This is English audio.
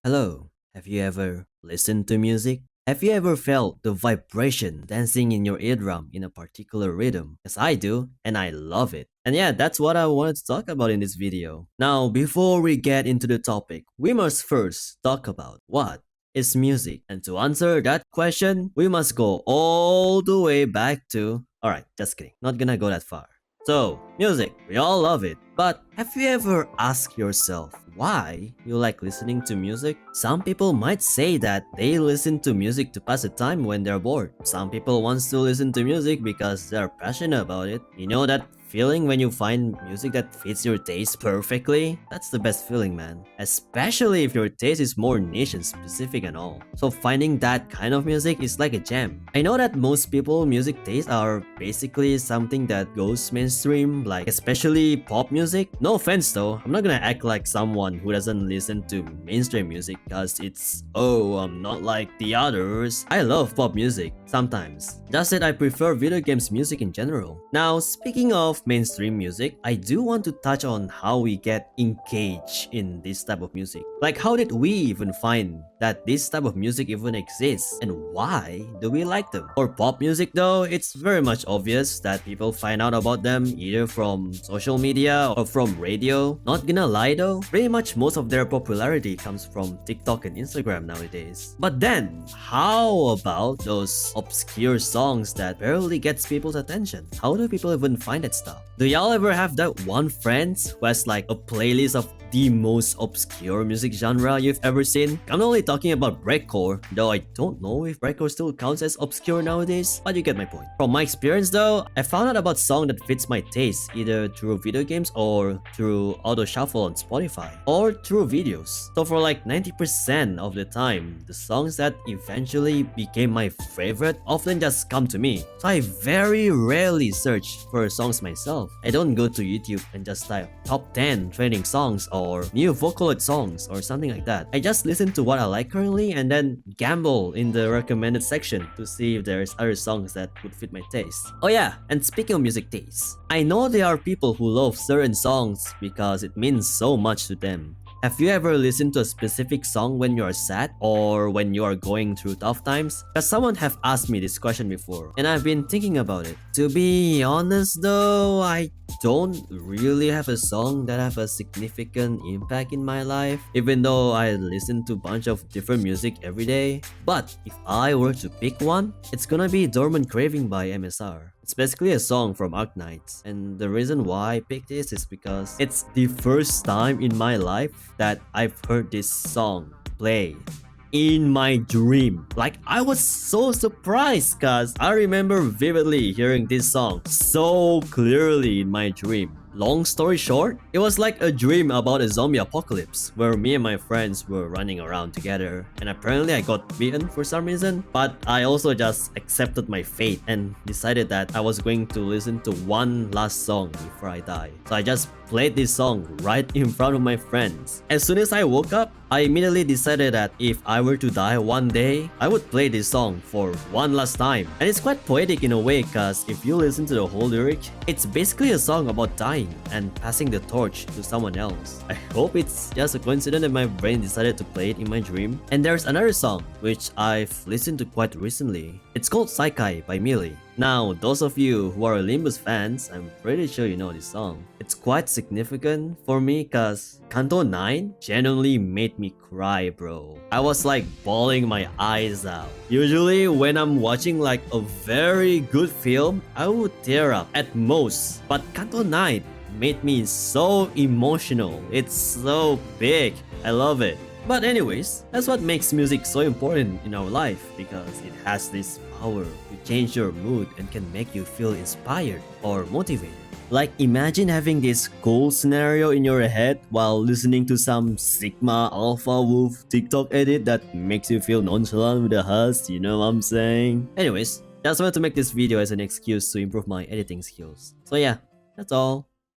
Hello, have you ever listened to music? Have you ever felt the vibration dancing in your eardrum in a particular rhythm? As I do, and I love it. And yeah, that's what I wanted to talk about in this video. Now, before we get into the topic, we must first talk about what is music. And to answer that question, we must go all the way back to... Alright, just kidding. Not gonna go that far. So, music, we all love it. But have you ever asked yourself why you like listening to music? Some people might say that they listen to music to pass the time when they're bored. Some people want to listen to music because they're passionate about it. You know that feeling when you find music that fits your taste perfectly? That's the best feeling, man. Especially if your taste is more niche and specific and all. So finding that kind of music is like a gem. I know that most people music tastes are basically something that goes mainstream, like especially pop music. No offense though, I'm not gonna act like someone who doesn't listen to mainstream music cause it's, oh, I'm not like the others. I love pop music, sometimes. Just that I prefer video games music in general. Now, speaking of mainstream music, I do want to touch on how we get engaged in this type of music. Like, how did we even find that this type of music even exists, and why do we like them? For pop music though, it's very much obvious that people find out about them either from social media or from radio. Not gonna lie though, pretty much most of their popularity comes from TikTok and Instagram nowadays. But then, how about those obscure songs that barely gets people's attention? How do people even find that stuff? Do y'all ever have that one friend who has like a playlist of the most obscure music genre you've ever seen? I'm not only talking about breakcore, though I don't know if breakcore still counts as obscure nowadays, but you get my point. From my experience though, I found out about song that fits my taste either through video games or through auto shuffle on Spotify or through videos. So for like 90% of the time, the songs that eventually became my favorite often just come to me. So I very rarely search for songs myself. I don't go to YouTube and just type top 10 trending songs or new Vocaloid songs or something like that. I just listen to what I like currently and then gamble in the recommended section to see if there's other songs that would fit my taste. Oh yeah, and speaking of music tastes, I know there are people who love certain songs because it means so much to them. Have you ever listened to a specific song when you are sad or when you are going through tough times? Because someone have asked me this question before and I've been thinking about it. To be honest though, I don't really have a song that have a significant impact in my life, even though I listen to a bunch of different music every day. But if I were to pick one, it's gonna be Dormant Craving by MSR. It's basically a song from Arknights, and the reason why I picked this is because it's the first time in my life that I've heard this song play in my dream. Like, I was so surprised cause I remember vividly hearing this song so clearly in my dream. Long story short, it was like a dream about a zombie apocalypse where me and my friends were running around together, and apparently I got bitten for some reason, but I also just accepted my fate and decided that I was going to listen to one last song before I die. So I just played this song right in front of my friends. As soon as I woke up, I immediately decided that if I were to die one day, I would play this song for one last time. And it's quite poetic in a way cause if you listen to the whole lyric, it's basically a song about dying and passing the torch to someone else. I hope it's just a coincidence that my brain decided to play it in my dream. And there's another song which I've listened to quite recently. It's called Saikai by Millie. Now, those of you who are Limbus fans, I'm pretty sure you know this song. It's quite significant for me cause Kanto 9 genuinely made me cry, bro. I was like bawling my eyes out. Usually when I'm watching like a very good film, I would tear up at most. But Kanto 9 made me so emotional. It's so big. I love it. But anyways, that's what makes music so important in our life because it has this power to change your mood and can make you feel inspired or motivated. Like, imagine having this cool scenario in your head while listening to some Sigma Alpha Wolf TikTok edit that makes you feel nonchalant with a husk, you know what I'm saying? Anyways, just wanted to make this video as an excuse to improve my editing skills. So yeah, that's all.